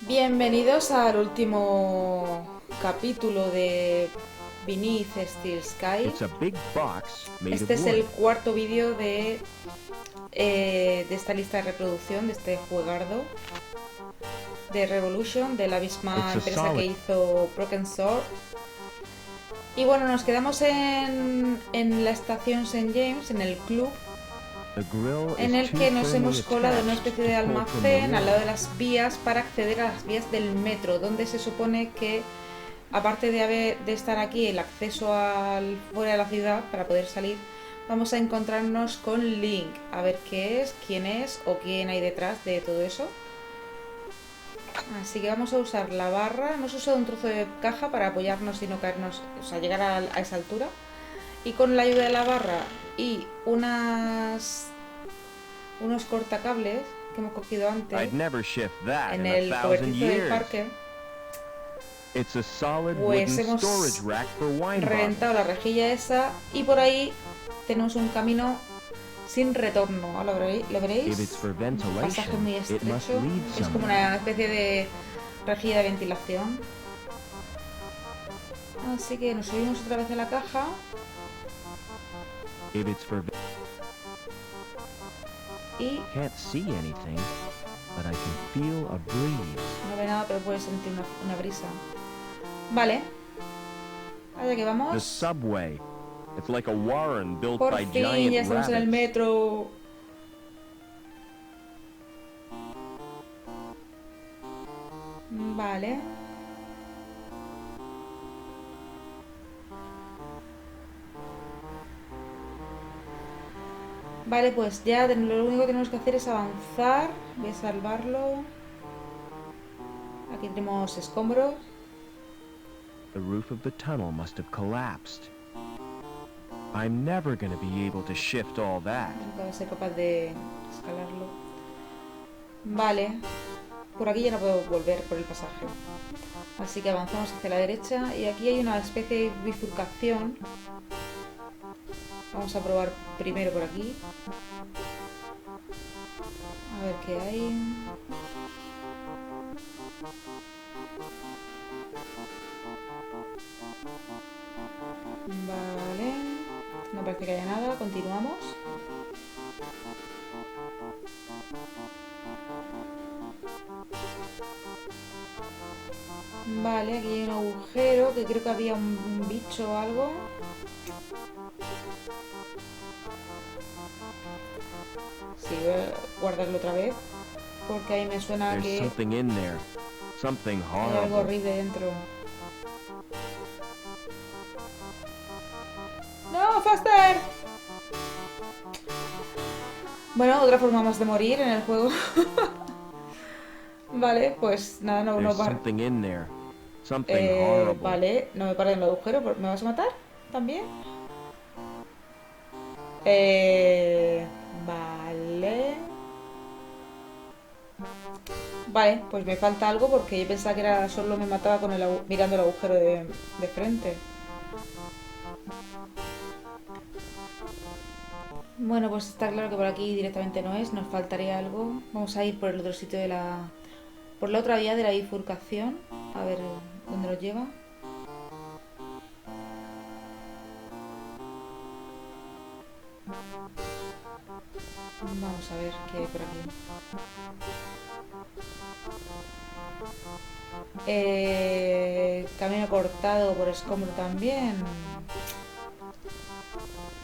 Bienvenidos al último capítulo de Beneath Steel Sky. Este es el cuarto vídeo de esta lista de reproducción, de este juegardo de Revolution, de la misma empresa que hizo Broken Sword. Y bueno, nos quedamos en la estación St. James, en el club, en el que nos hemos colado en una especie de almacén al lado de las vías para acceder a las vías del metro, donde se supone que, aparte de estar aquí el acceso al fuera de la ciudad para poder salir, vamos a encontrarnos con Link, a ver qué es, quién es o quién hay detrás de todo eso. Así que vamos a usar la barra. Hemos usado un trozo de caja para apoyarnos y no caernos, o sea, llegar a esa altura. Y con la ayuda de la barra y unos cortacables que hemos cogido antes en el cobertizo del parque, pues hemos reventado la rejilla esa y por ahí tenemos un camino sin retorno. Ahora lo veréis. Un pasaje muy estrecho. Es como una especie de rejilla de ventilación. Así que nos subimos otra vez a la caja. Y no ve nada, pero puede sentir una brisa. Vale. Allá que vamos. Por fin, ya estamos en el metro. Vale. Vale, pues ya lo único que tenemos que hacer es avanzar. Voy a salvarlo. Aquí tenemos escombros. The roof of the tunnel must have collapsed. I'm never going to be able to shift all that. Nunca voy a ser capaz de escalarlo. Vale. Por aquí ya no puedo volver por el pasaje. Así que avanzamos hacia la derecha. Y aquí hay una especie de bifurcación. Vamos a probar primero por aquí. A ver qué hay. Vale. No parece que haya nada. Continuamos. Vale, aquí hay un agujero que creo que había un bicho o algo. Sí, voy a guardarlo otra vez porque ahí me suena que hay algo horrible dentro. ¡No, faster! Bueno, otra forma más de morir en el juego. Vale, pues nada, no va. Vale, no me paro en el agujero. ¿Me vas a matar? ¿También? Vale. Vale, pues me falta algo porque yo pensaba que era solo me mataba con mirando el agujero de frente. Bueno, pues está claro que por aquí directamente no es, nos faltaría algo. Vamos a ir por el otro sitio por la otra vía de la bifurcación, a ver dónde nos lleva. Vamos a ver qué hay por aquí. Camino cortado por escombro también.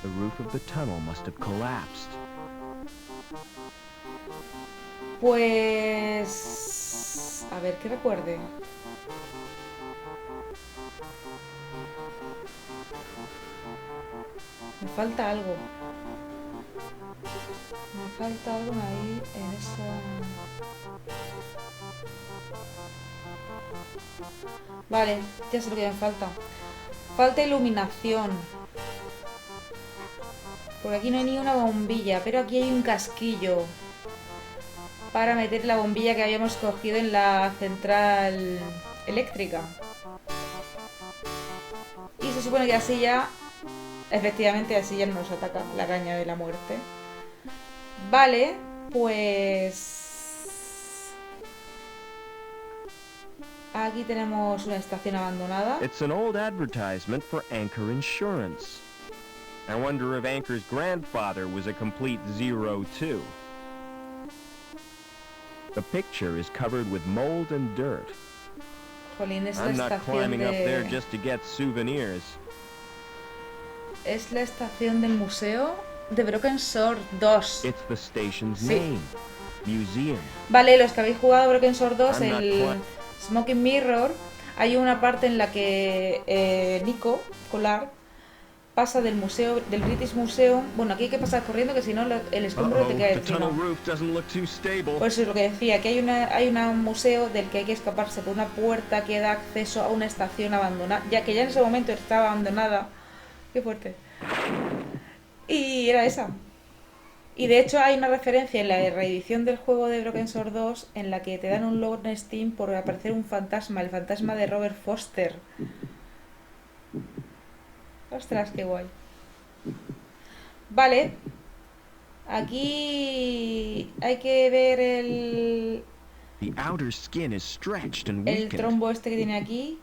The roof of the tunnel must have collapsed. Pues... a ver, que recuerde. Me falta algo. Me falta algo ahí en esa... Vale, ya sé lo que me falta. Falta iluminación. Porque aquí no hay ni una bombilla, pero aquí hay un casquillo para meter la bombilla que habíamos cogido en la central eléctrica. Y se supone que así ya, efectivamente, así ya no nos ataca la araña de la muerte. Vale, pues... Aquí tenemos una estación abandonada. It's an old advertisement for Anchor Insurance. I wonder if Anchor's grandfather was a complete zero, too. The picture is covered with mold and dirt. Jolín, es la I'm not climbing up there estación just to get souvenirs. Es la estación del museo de Broken Sword 2. It's the station's Sí. name. Museum. Vale, los que habéis jugado Broken Sword 2, I'm not el Smoking Mirror, hay una parte en la que Nico, Collard, pasa del museo, del British Museum. Bueno, aquí hay que pasar corriendo, que si no el escombro te cae The tunnel encima. roof doesn't look too stable. Por eso es lo que decía, que hay un museo del que hay que escaparse por una puerta que da acceso a una estación abandonada, ya que ya en ese momento estaba abandonada. Qué fuerte. Y era esa. Y de hecho hay una referencia en la reedición del juego de Broken Sword 2 en la que te dan un logro en Steam por aparecer un fantasma, el fantasma de Robert Foster. Ostras, qué guay. Vale. Aquí hay que ver The outer skin is stretched and el weakened. trombo este que tiene aquí.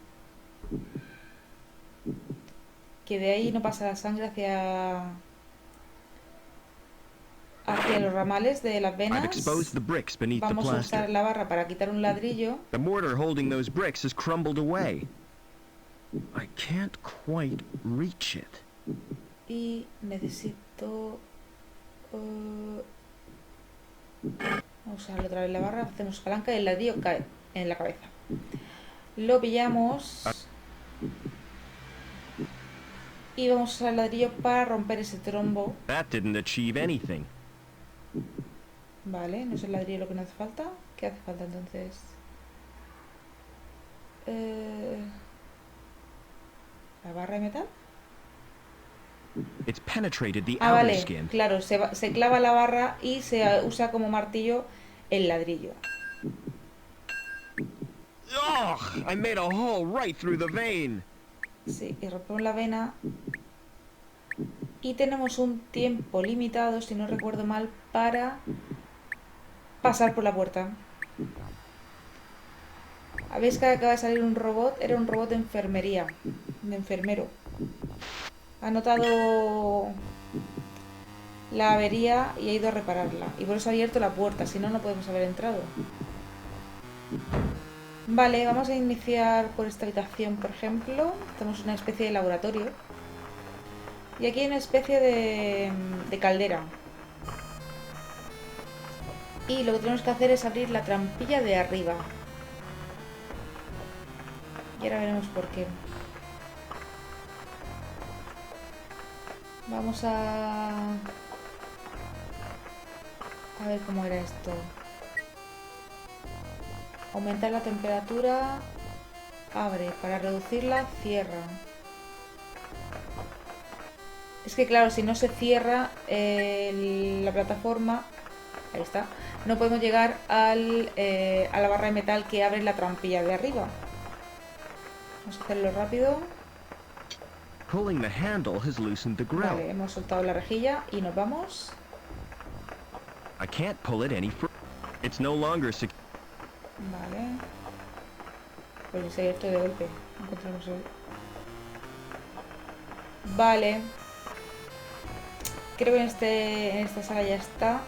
Que de ahí no pasa la sangre hacia los ramales de las I've venas. exposed the bricks beneath the Vamos a usar plaster. la barra para quitar un ladrillo. The mortar holding those bricks has crumbled away. I can't quite reach it. Y necesito... vamos a usar otra vez la barra, hacemos palanca y el ladrillo cae en la cabeza. Lo pillamos. Y vamos a usar el ladrillo para romper ese trombo. That didn't achieve anything. Vale, no es el ladrillo lo que nos hace falta. ¿Qué hace falta entonces? ¿La barra de metal? It's penetrated the Ah, outer vale, skin. claro, se clava la barra y se usa como martillo el ladrillo. Ugh! I made a hole right through the vein. Sí, y rompemos la vena. Y tenemos un tiempo limitado, si no recuerdo mal, para pasar por la puerta. ¿Habéis que acaba de salir un robot? Era un robot de enfermería, de enfermero. Ha notado la avería y ha ido a repararla. Y por eso ha abierto la puerta, si no, no podemos haber entrado. Vale, vamos a iniciar por esta habitación, por ejemplo. Tenemos una especie de laboratorio. Y aquí hay una especie de caldera. Y lo que tenemos que hacer es abrir la trampilla de arriba. Y ahora veremos por qué. Vamos a ver cómo era esto. Aumentar la temperatura. Abre. Para reducirla, cierra. Es que claro, si no se cierra la plataforma, ahí está, no podemos llegar a la barra de metal que abre la trampilla de arriba. Vamos a hacerlo rápido. Pulling the handle has loosened the grill. Vale, hemos soltado la rejilla y nos vamos. I can't pull it any further. It's no longer secure. Vale. Pues se ha abierto de golpe. Encontramos el... Vale. Creo que en esta sala ya está.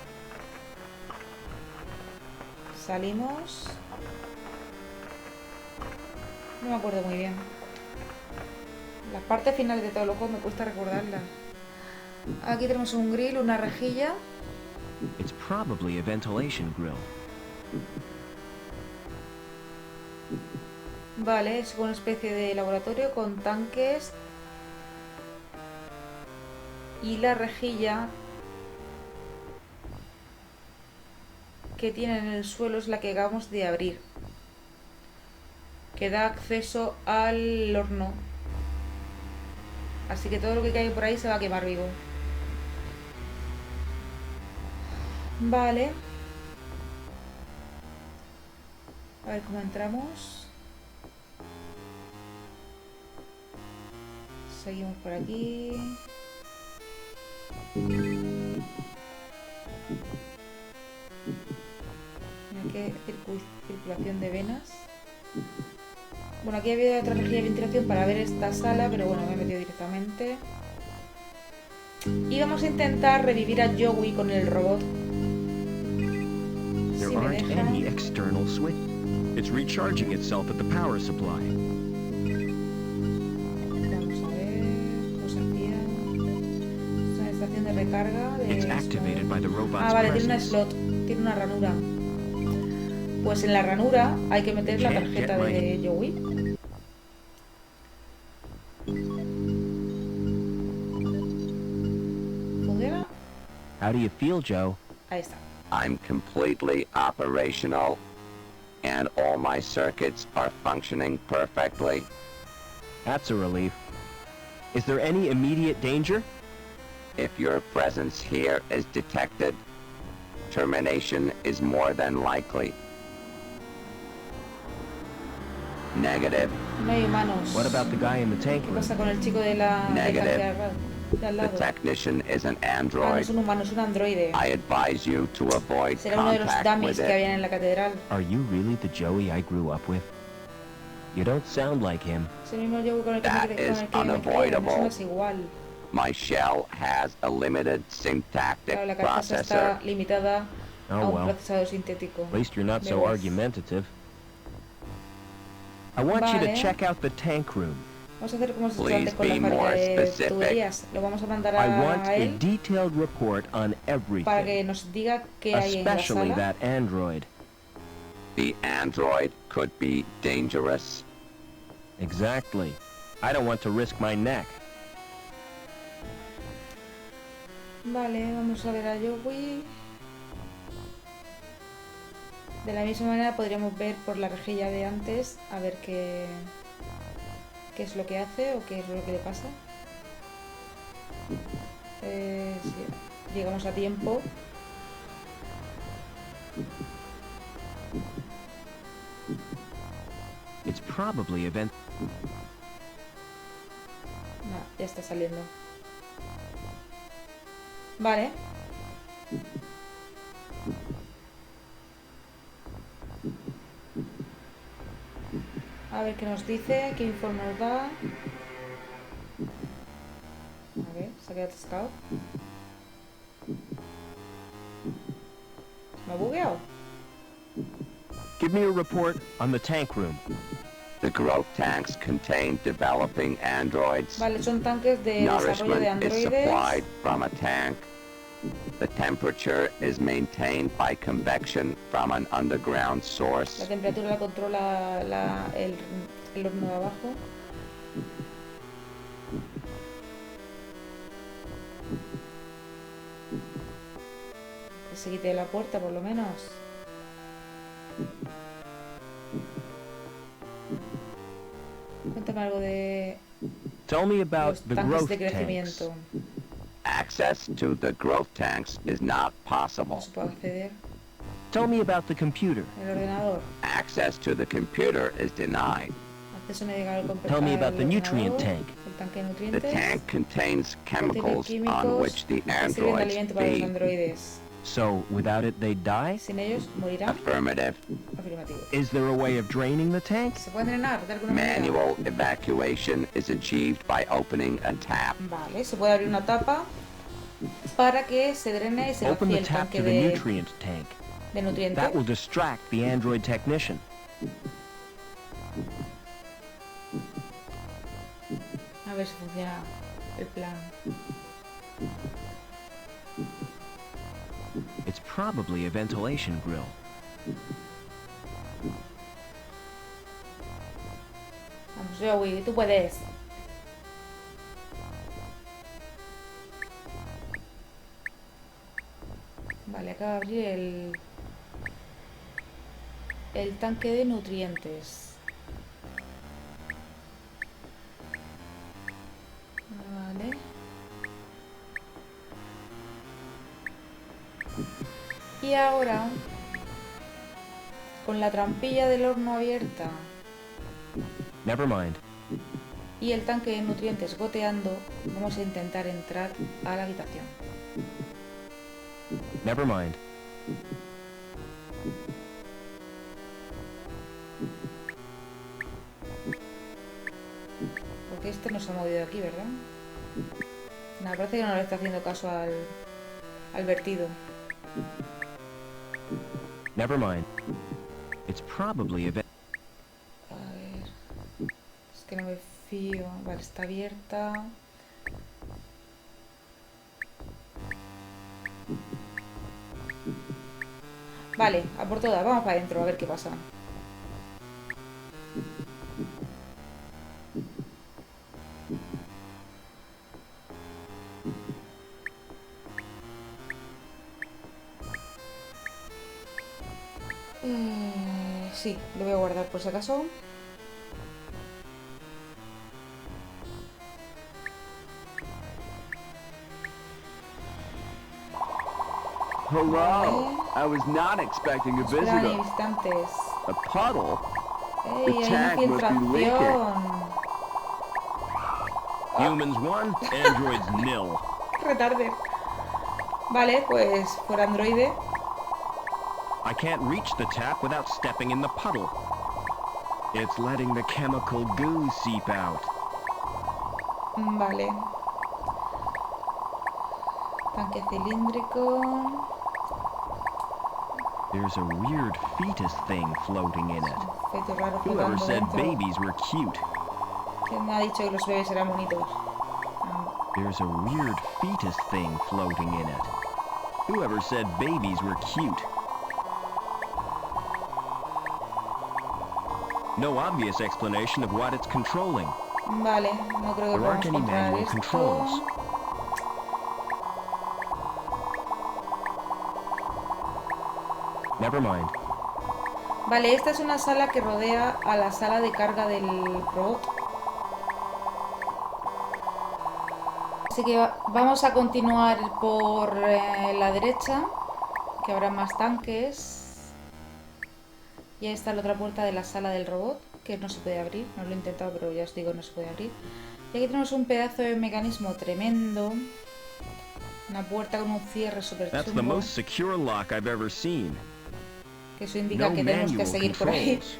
Salimos. No me acuerdo muy bien. La parte final de todo el juego me cuesta recordarla. Aquí tenemos un grill, una rejilla. It's probably a ventilation grill. Vale, es una especie de laboratorio con tanques. Y la rejilla que tiene en el suelo es la que acabamos de abrir, que da acceso al horno. Así que todo lo que caiga por ahí se va a quemar vivo. Vale. A ver cómo entramos. Seguimos por aquí. Mira qué circulación de venas. Bueno, aquí había otra rejilla de ventilación para ver esta sala, pero bueno, me he metido directamente. Y vamos a intentar revivir a Joey con el robot. There Si me aren't deja. any external switch. It's recharging itself at the power supply. Vamos a ver. Pues hacía. Es una estación de recarga. It's activated by the robot's Ah, vale, tiene una presence. slot. Tiene una ranura. Pues en la ranura hay que meter la tarjeta de Joey. ¿Funciona? How do you feel, Joe? Ahí está. I'm completely operational, and all my circuits are functioning perfectly. That's a relief. Is there any immediate danger? If your presence here is detected, termination is more than likely. Negative. No hay humanos. What about the guy in the tank ¿Qué room? pasa con el chico de la del Negative. tanque de al The lado? technician is an Ah, no android. es un humano, es un androide. I advise you to avoid Será uno de los contact dummies with que it. habían en la catedral. Are you really the Joey I grew up with? You don't sound like him. Es el mismo Joey con el que That me is crié, no unavoidable. suenas igual. My shell has a limited syntactic Claro, la carcasa processor. está limitada a Oh un well. procesador sintético. At least you're not so Ves. argumentative. I want you to Vale. check out the tank room. Vamos a hacer como se hizo Please antes con la be fábrica more de specific. tuberías. Lo vamos a mandar I want a a él detailed report on para que everything, nos diga qué hay en la especially sala. that android. The android could be dangerous. Exactly. I don't want to risk my neck. Vale, vamos a ver a Joey. De la misma manera podríamos ver por la rejilla de antes a ver qué es lo que hace o qué es lo que le pasa. Sí, llegamos a tiempo. It's probably event. No, ya está saliendo. Vale. A ver qué nos dice, qué informe nos da. A ver, se ha quedado atascado. ¿Me ha bugueado? Give me a report on the tank room. The growth tanks contain developing androids. Vale, son tanques de desarrollo de Nourishment is androides. supplied from a tank. The temperature is maintained by convection from an underground La source. temperatura la controla el horno de abajo. Que se quite la puerta por lo menos. Cuéntame algo de Tell me about los the tanques growth de tanks. crecimiento. Access to the growth tanks is not No possible. se puede acceder. Tell me about the computer. El ordenador. Access to the computer is denied. Acceso medical al Tell me about the al nutrient ordenador, tank. El tanque de The nutrientes. tank contains Contiene chemicals on químicos which the que sirven de androids alimento para los feed. androides. So, without it, they die? Sin ellos morirán. Affirmative. Afirmativo. Is there a way of draining the tanks? ¿Se puede drenar de alguna manera? Manual evacuation is achieved by opening a tap. Vale, se puede abrir una tapa para que se drene y se Open vacíe the el tap tanque to the de nutrient tank. nutrientes. That will distract the android technician. A ver si funciona el plan. It's probably a ventilation grill. Vamos, Joey, tú puedes. Vale, acaba de abrir el tanque de nutrientes. Vale. Y ahora, con la trampilla del horno abierta Never mind. y el tanque de nutrientes goteando, vamos a intentar entrar a la habitación. Never mind. que este no se ha movido de aquí, ¿verdad? No, parece que no le está haciendo caso al vertido. Never mind. It's probably a... A ver... Es que no me fío. Vale, está abierta. Vale, a por todas. Vamos para adentro a ver qué pasa. Sí, lo voy a guardar por si acaso. Hello. I was not expecting a Esperan visitor. instantes. A puddle? ¡Ey, hay tank must be leaking. infiltración! Humans 1, androids 0. Retarde. Vale, pues fuera androide. I can't reach the tap without stepping in the puddle. It's letting the chemical goo seep out. Vale. Tanque cilíndrico. There's a weird fetus thing floating in it. Feto raro Whoever flotando said dentro. babies were cute? ¿Quién me ha dicho que los bebés eran bonitos? There's a weird fetus thing floating in it. Whoever said babies were cute? No obvious explanation of what it's controlling. Vale, no creo que There aren't podamos any controlar manual esto. controls. Never mind. Vale, esta es una sala que rodea a la sala de carga del robot. Así que vamos a continuar por la derecha, que habrá más tanques. Y ahí está la otra puerta de la sala del robot, que no se puede abrir. No lo he intentado, pero ya os digo, no se puede abrir. Y aquí tenemos un pedazo de mecanismo tremendo. Una puerta con un cierre súper That's the chungo. most secure lock I've ever seen. Que eso indica No que tenemos que manual seguir por ahí. controls.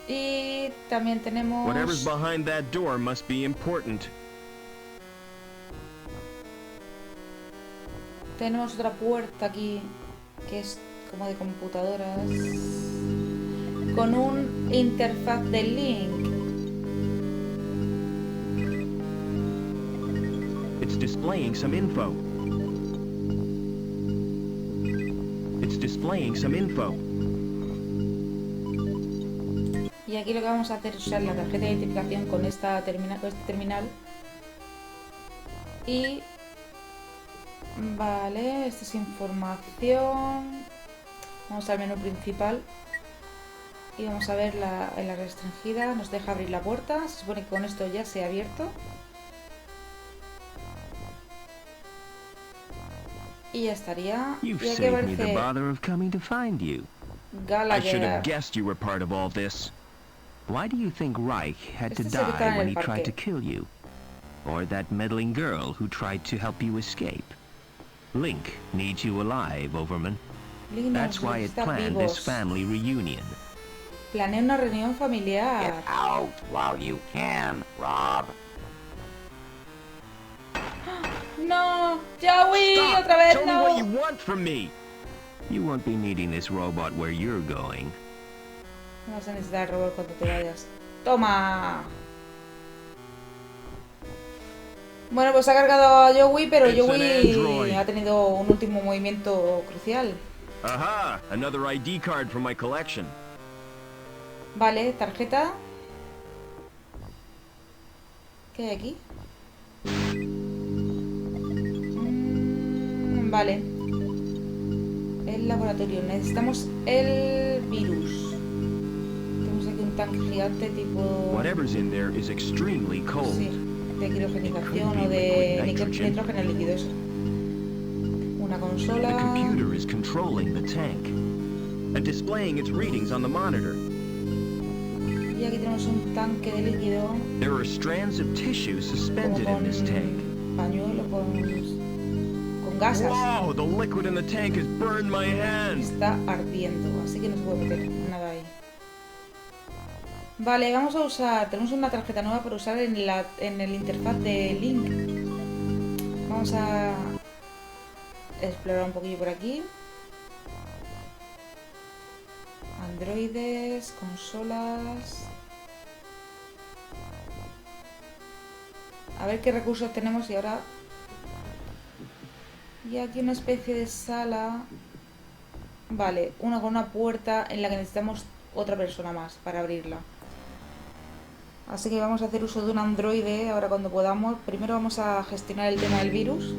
Y también tenemos... Whatever's behind that door must be important. Tenemos otra puerta aquí, que es como de computadoras, con un interfaz de link. It's displaying some info. It's displaying some info. Y aquí lo que vamos a hacer es usar la tarjeta de identificación con esta con este terminal. Y... Vale, esta es información. Vamos al menú principal. Y vamos a ver en la restringida. Nos deja abrir la puerta. Se supone que con esto ya se ha abierto. Y ya estaría. Y You've aquí saved me the aparece bother of coming to find you. I should have Gallagher. guessed you were part of all this. Why do you think Reich had to Este es el que está en die when el he tried to parque. kill you? Or that meddling girl who tried to help you escape? Link needs you alive, Overman. Link nos That's why it necesita planned this vivos. family reunion. Planea una reunión familiar. Get out while you can, Rob. No, Joey, Stop! otra vez Tell me what no. you want from me! You won't be needing this robot where you're going. No vas a necesitar el robot cuando te vayas. Toma. Bueno, pues ha cargado a Joey, pero It's an Joey android. ha tenido un último movimiento crucial. Aha! Another ID card from my collection. Vale, tarjeta. ¿Qué hay aquí? Vale. El laboratorio. Necesitamos el virus. Tenemos aquí un tanque gigante tipo... Whatever's in there is extremely cold. Sí, de criogenización o de nitrógeno líquido, eso. Una The consola. computer is controlling the tank and displaying its readings on the monitor. Y aquí tenemos un tanque de líquido. There are strands of tissue Como suspended in con this tank. pañuelo, con gasas. Wow, the liquid in the tank has burned my hand. Está ardiendo, así que no se puede meter nada ahí. Vale, vamos a usar... Tenemos una tarjeta nueva para usar en el interfaz de Link. Vamos a explorar un poquillo por aquí. Androides, consolas... A ver qué recursos tenemos y ahora... Y aquí una especie de sala... Vale, una con una puerta en la que necesitamos otra persona más para abrirla. Así que vamos a hacer uso de un androide ahora cuando podamos. Primero vamos a gestionar el tema del virus.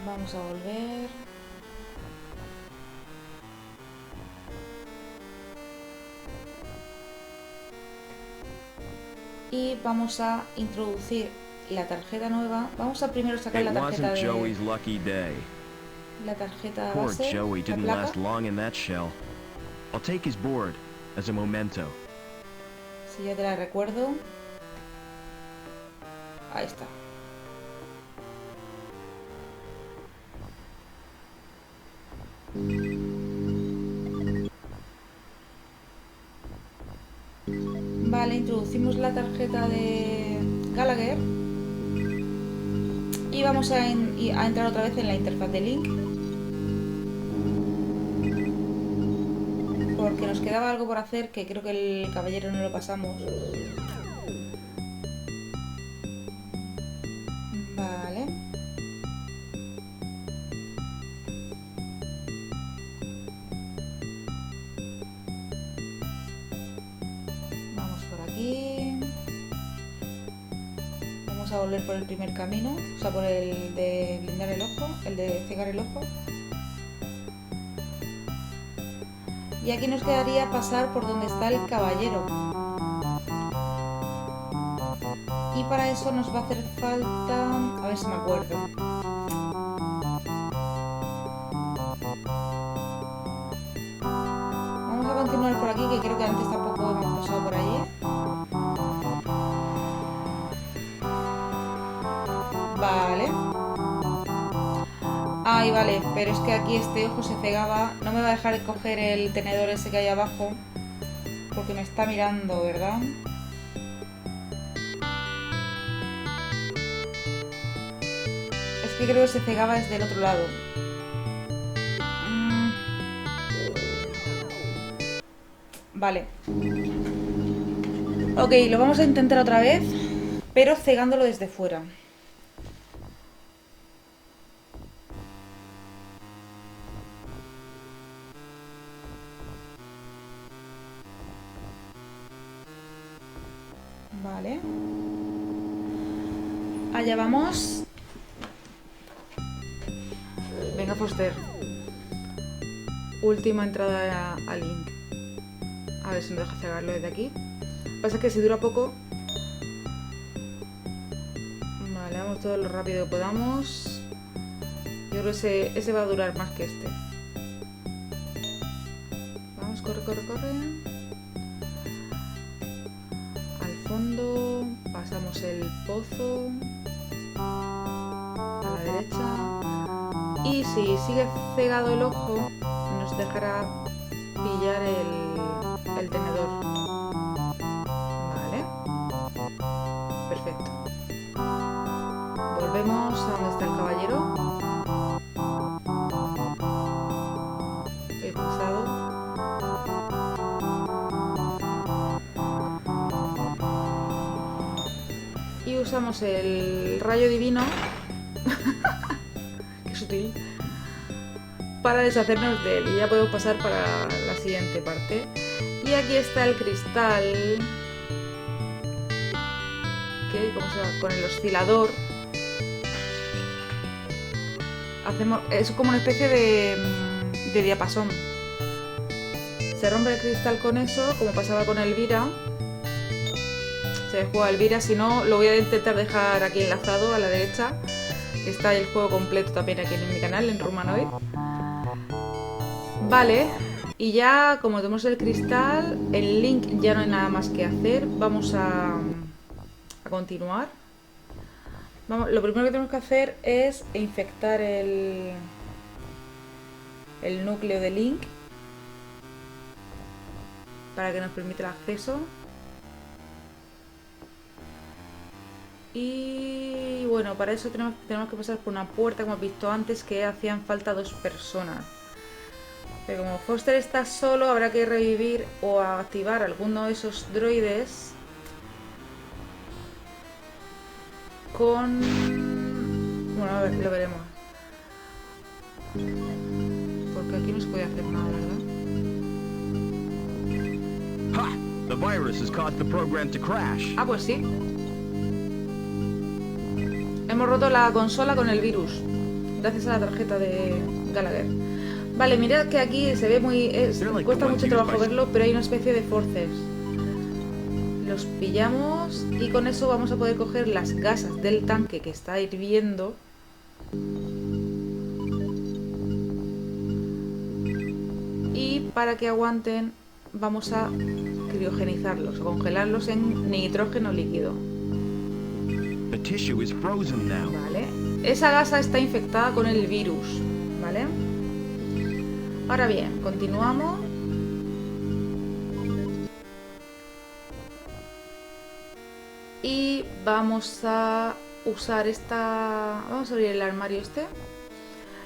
Vamos a volver. Y vamos a introducir la tarjeta nueva. Vamos a primero sacar la tarjeta de... La tarjeta Poor base, Joey la didn't placa. last long in that shell. I'll take his board as a memento. Si ya te la recuerdo. Ahí está. Vale, introducimos la tarjeta de Gallagher. Y vamos a entrar otra vez en la interfaz de Link. Porque nos quedaba algo por hacer que creo que el caballero no lo pasamos. Vale. Vamos por aquí. Vamos a volver por el primer camino. O sea, por el de blindar el ojo. El de cegar el ojo. Y aquí nos quedaría pasar por donde está el caballero. Y para eso nos va a hacer falta... A ver si me acuerdo. Vamos a continuar por aquí, que creo que antes tampoco hemos pasado por allí. Vale. Ay, vale, pero es que aquí este ojo se cegaba. No me va a dejar coger el tenedor ese que hay abajo. Porque me está mirando, ¿verdad? Es que creo que se cegaba desde el otro lado. Vale. Ok, lo vamos a intentar otra vez, pero cegándolo desde fuera. Vale. Allá vamos. Venga, Foster. Última entrada a Link. A ver si me deja cegarlo desde aquí. Pasa que si dura poco... Vale, vamos todo lo rápido que podamos. Yo creo que ese va a durar más que este. Vamos, corre, corre, corre. Al fondo. Pasamos el pozo. A la derecha. Y si sigue cegado el ojo, nos dejará pillar el tenedor. Vale. Perfecto. Volvemos a donde está el caballero. He pasado. Y usamos el rayo divino. Qué sutil. Para deshacernos de él. Y ya podemos pasar para la siguiente parte. Y aquí está el cristal. Que, ¿cómo se llama? Con el oscilador. Es como una especie de diapasón. Se rompe el cristal con eso, como pasaba con Elvira. Se juega Elvira, si no lo voy a intentar dejar aquí enlazado a la derecha. Está el juego completo también aquí en mi canal, en Rumanoid. Vale, y ya como tenemos el cristal, el Link ya no hay nada más que hacer. Vamos a continuar. Vamos, lo primero que tenemos que hacer es infectar el núcleo de Link para que nos permita el acceso. Y bueno, para eso tenemos que pasar por una puerta, como hemos visto antes, que hacían falta 2 personas. Pero como Foster está solo, habrá que revivir o activar alguno de esos droides con... Bueno, a ver, lo veremos. Porque aquí no se puede hacer nada, ¿verdad? Ha! The virus has caused the program to crash. Ah, pues sí. Hemos roto la consola con el virus, gracias a la tarjeta de Gallagher. Vale, mirad que aquí se ve muy... cuesta mucho trabajo verlo, pero hay una especie de forces. Los pillamos y con eso vamos a poder coger las gasas del tanque que está hirviendo. Y para que aguanten vamos a criogenizarlos o congelarlos en nitrógeno líquido. The tissue is frozen now. Vale. Esa gasa está infectada con el virus, ¿vale? Ahora bien, continuamos. Y vamos a usar esta... Vamos a abrir el armario este.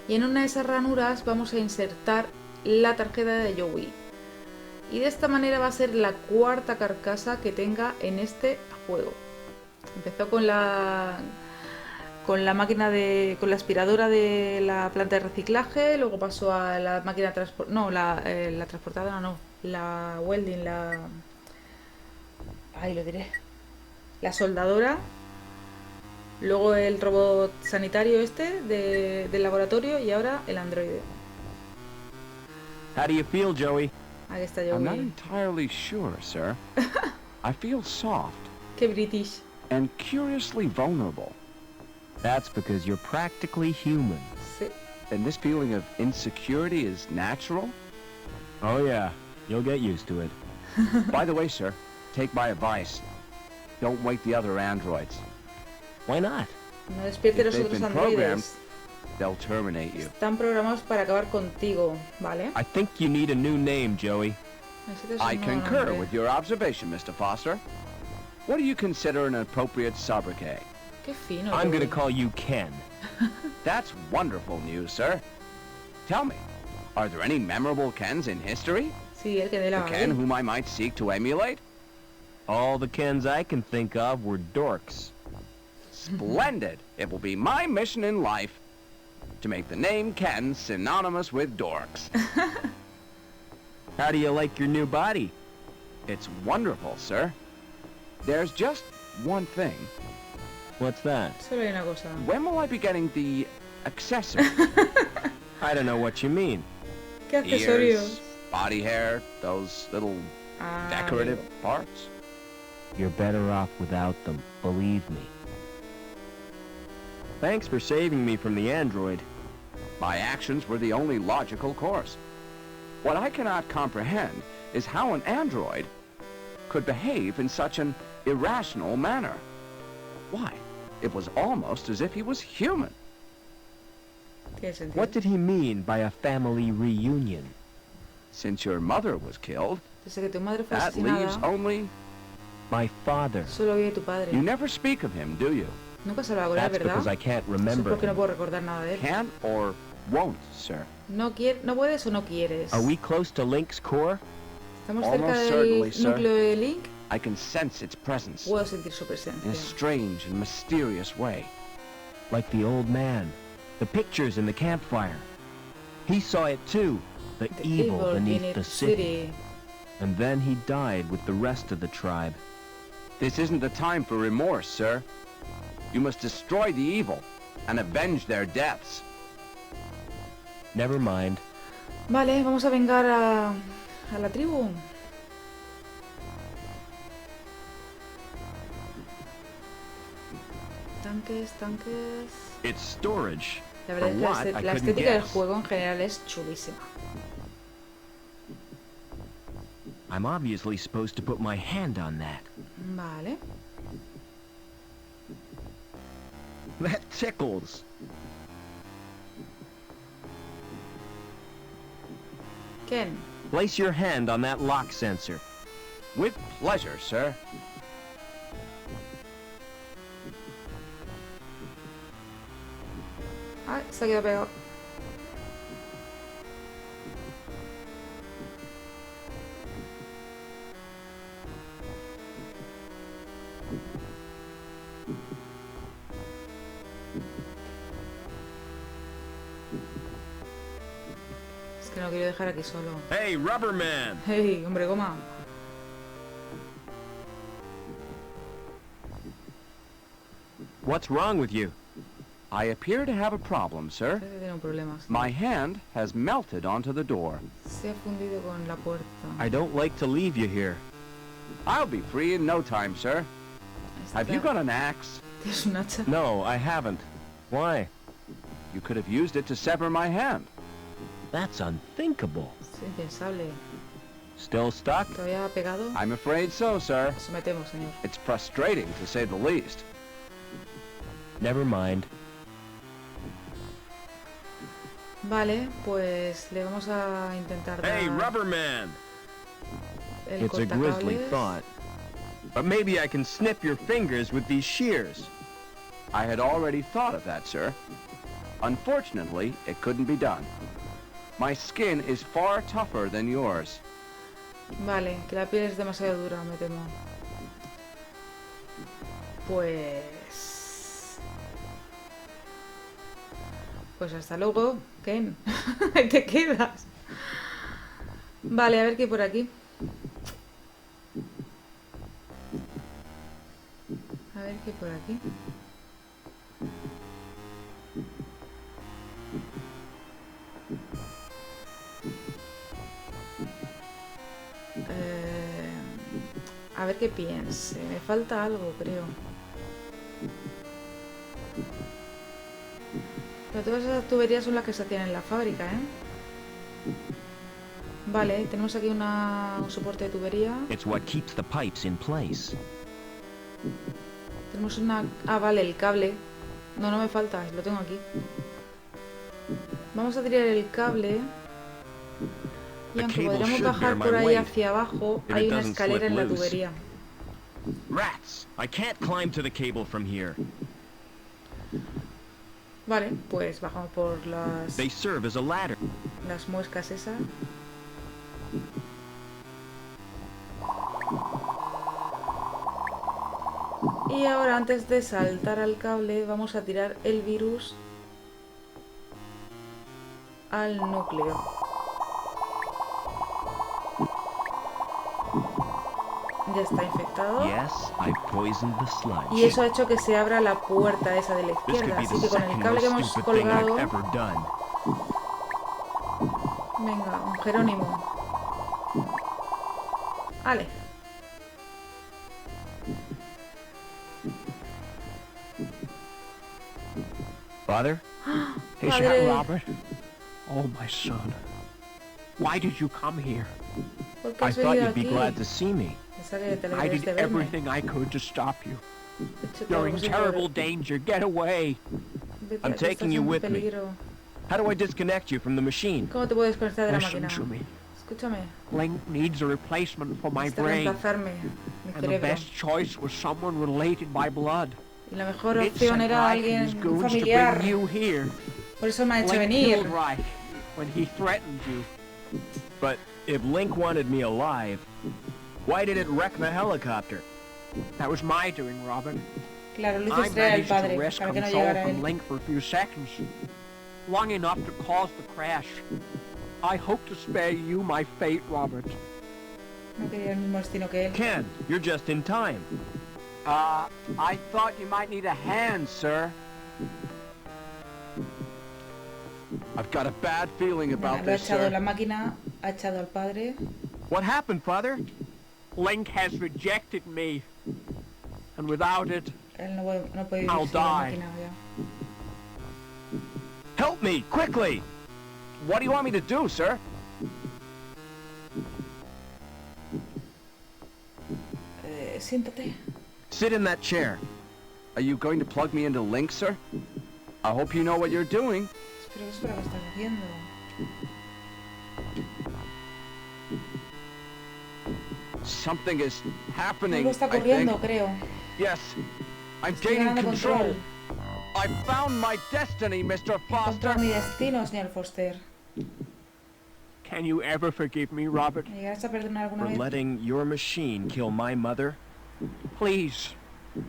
Y en una de esas ranuras vamos a insertar la tarjeta de Joey. Y de esta manera va a ser la 4ª carcasa que tenga en este juego. Empezó con la máquina de... con la aspiradora de la planta de reciclaje, luego pasó a la máquina la transportadora no, la welding, ahí lo diré, la soldadora, luego el robot sanitario este del laboratorio y ahora el androide. How do you feel, Joey? Aquí está I'm not Joey. entirely sure, sir. I feel soft Qué british. and curiously vulnerable. That's because you're practically human. Sí. And this feeling of insecurity is natural? Oh yeah, you'll get used to it. By the way, sir, take my advice. Don't wake the other androids. Why not? No despierte If los they've otros been programmed, androides. they'll terminate you. Están programados para acabar contigo, ¿vale? I think you need a new name, Joey. Necesitas I un nuevo concur nombre. with your observation, Mr. Foster. What do you consider an appropriate sobriquet? Qué fino. I'm gonna Joey. call you Ken. That's wonderful news, sir. Tell me, are there any memorable Kens in history? Sí, el que dé la A Ken whom I might seek to emulate? All the Kens I can think of were dorks. Splendid! It will be my mission in life to make the name Ken synonymous with dorks. How do you like your new body? It's wonderful, sir. There's just one thing. What's that? Solo hay una cosa. When will I be getting the accessory? I don't know what you mean. ¿Qué accesorios? Ears, body hair, those little decorative parts? You're better off without them, believe me. Thanks for saving me from the android. My actions were the only logical course. What I cannot comprehend is how an android could behave in such an irrational manner. Why, it was almost as if he was human. Tiene sentido. What did he mean by a family reunion? Since your mother was killed, Desde que tu madre fue that leaves asesinada, only... My father. solo vive tu padre. You never speak of him, do you? Nunca se lo hago, That's ¿verdad? because I can't Eso es remember porque no him. puedo recordar nada de él. Can or won't, sir? No puedes o no quieres. Are we close to Link's core? Estamos cerca Almost del certainly, sir. núcleo de Link. I can sense its presence Puedo sentir su in presencia. a strange and mysterious way. Like the old man. The pictures in the campfire. He saw it too. The The evil in beneath its the city. And then he died with the rest of the tribe. This isn't the time for remorse, sir. You must destroy the evil and avenge their deaths. Never mind. Vale, vamos a vengar a la tribu. Tanques, tanques... It's storage. La verdad For es what? que I la couldn't estética del guess. juego en general es chulísima. I'm obviously supposed to put my hand on that. Vale. That tickles. Quién. Place your hand on that lock sensor. With pleasure, sir. Ay, se ha quedado pegado. Es que no quiero dejar aquí solo. Hey, rubber man! Hey, hombre goma. What's wrong with you? I appear to have a problem, sir. Parece que tiene un problema. Sí. My hand has melted onto the door. Se ha fundido con la puerta. I don't like to leave you here. I'll be free in no time, sir. Have you got an axe? ¿Tienes un hacha? No, I haven't. Why? You could have used it to sever my hand. That's unthinkable. Es impensable. Still stuck? ¿Todavía pegado? I'm afraid so, sir. Nos sometemos, señor. It's frustrating, to say the least. Never mind. Vale, pues le vamos a intentar dar Hey, rubber man! el It's a grisly cortacables. thought. But maybe I can snip your fingers with these shears. I had already thought of that, sir. Unfortunately, it couldn't be done. My skin is far tougher than yours. Vale, que la piel es demasiado dura, me temo. Pues hasta luego, Ken. Ahí te quedas. Vale, a ver qué hay por aquí. A ver qué hay por aquí. A ver qué piense. Me falta algo, creo. Pero todas esas tuberías son las que se hacían en la fábrica, ¿eh? Vale, tenemos aquí un soporte de tubería. It's what keeps the pipes in place. Tenemos una... Ah, vale, el cable. No, no me falta, lo tengo aquí. Vamos a tirar el cable. Y aunque podríamos bajar por ahí hacia abajo, hay una escalera en la tubería. Rats! I can't climb to the cable from here. Vale, pues bajamos por They serve as a ladder. las muescas esas. Y ahora, antes de saltar al cable, vamos a tirar el virus al núcleo. Ya está infectado. Yes, I poisoned the sludge. Y eso ha hecho que se abra la puerta esa de la This could izquierda. be Así the que con el second cable que most hemos stupid thing I've colgado... ever done. Venga, un Jerónimo. Vale. Father? Is Padre. that Robert? Oh, my son. Why did you come here? ¿Por qué I has thought venido you'd be aquí? glad to see me. Pensaba que te I alegrarías did de verme. everything I could to stop you. He hecho todo You're lo in posible. terrible danger. Get away. Vete, I'm que taking estás you en with me. peligro. How do I disconnect you from the machine? ¿Cómo te puedes desconectar de la Listen máquina? to me. Escúchame. Link needs a replacement for my Necesito brain. reemplazarme mi And the cerebro. best choice was someone related by blood. Y la mejor It opción sent era Reich and alguien his goons to familiar. bring you here. Por eso me ha hecho Link venir. killed Reich when he threatened you. But if Link wanted me alive, why did it wreck the helicopter? That was my doing, Robin. Claro, lo hizo I estrellar el managed to padre wrest para que no control llegara from él. Link for a few seconds, long enough to cause the crash. I hope to spare you my fate, Robert. No quería el mismo destino que él. Ken, you're just in time. I thought you might need a hand, sir. I've got a bad feeling Venga, about lo ha this, echado sir. la máquina, ha echado al padre. What happened, Father? Link has rejected me, and without it, Él no puede vivir I'll sin la die. máquina ya. Help me, quickly! What do you want me to do, sir? Siéntate. Sit in that chair. Are you going to plug me into Link, sir? I hope you know what you're doing. Espero que es para lo que estás haciendo. Something is happening, Algo está I think. ocurriendo, creo. Yes, I'm Estoy gaining ganando control. control. I found my destiny, Mr. He encontrado Foster. mi destino, señor Foster. Can you ever forgive me, Robert? ¿Me llegarás a perdonar alguna For vez? letting your machine kill my mother? Please,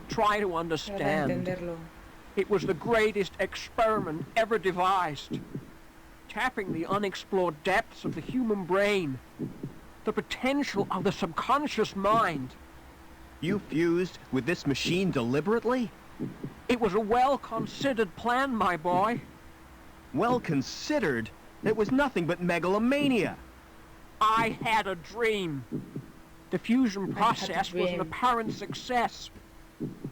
try to Para understand. entenderlo. It was the greatest experiment ever devised. Tapping the unexplored depths of the human brain. The potential of the subconscious mind. You fused with this machine deliberately? It was a well-considered plan, my boy. Well considered? It was nothing but megalomania. I had a dream. The fusion process was an dream. apparent success.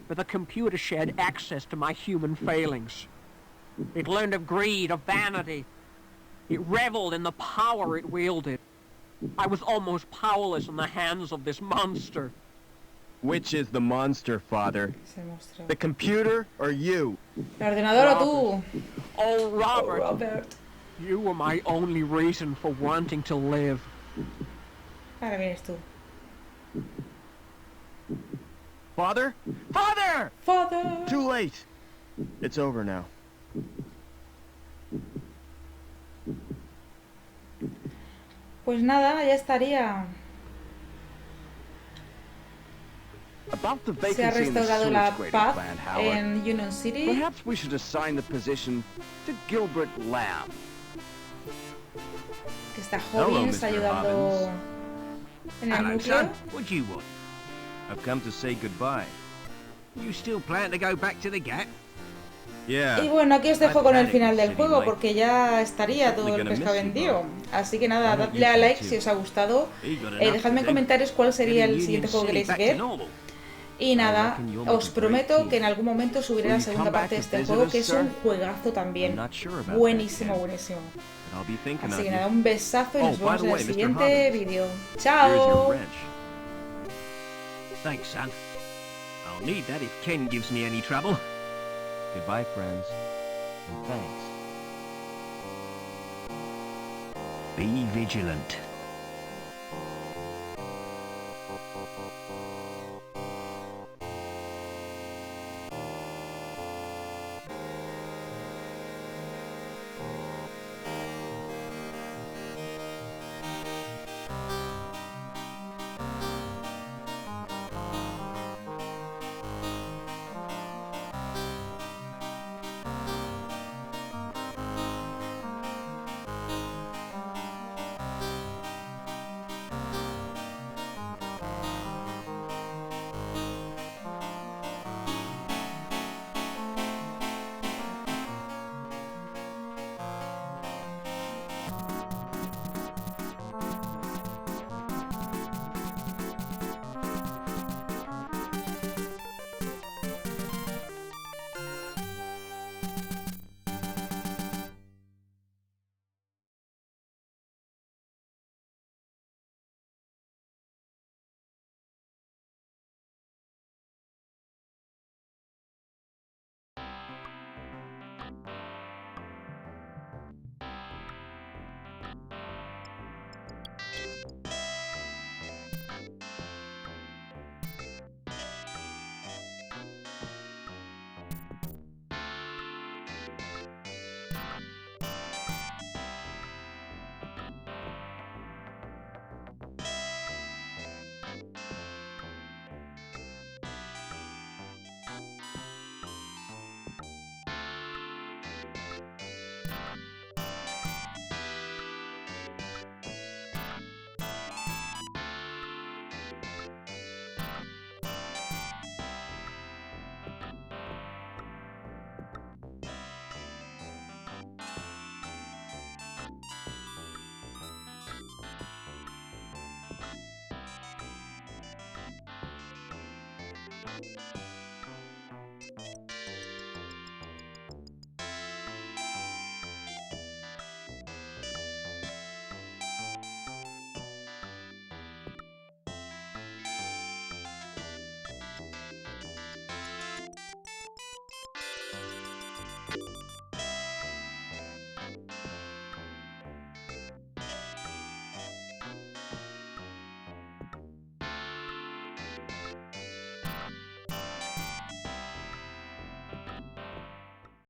But the computer shared access to my human failings. It learned of greed, of vanity. It reveled in the power it wielded. I was almost powerless in the hands of this monster. Which is the monster, Father? Es el monstruo. The computer or you? ¿El ordenador o tú? Oh, Robert, Robert. you were my only reason for wanting to live. Ahora vienes tú. Father? Father! Father. Too late. It's over now. Pues nada, ya estaría. About the Se ha vacancy in the restaurado la sewage grating paz plant, Howard. en Union City. Perhaps we should assign the position to Gilbert Lamb. Que está Hello, joven, está Mr. ayudando en el núcleo. What do you want? I've come to say goodbye. You still plan to go back to the gap? Yeah. Y bueno, aquí os dejo con el I've final del had it juego city porque ya estaría todo el pescado vendido. Así que nada, dadle a like si os ha gustado. Dejadme en comentarios cuál sería el siguiente juego que queréis ver. Y nada, os prometo que en algún momento subiré la segunda parte de este juego, que es un juegazo también. Buenísimo, buenísimo. Así que nada, un besazo y nos vemos en el siguiente vídeo. ¡Chao! Thanks, son. I'll need that if Ken gives me any trouble. Goodbye, friends. And thanks. Be vigilant.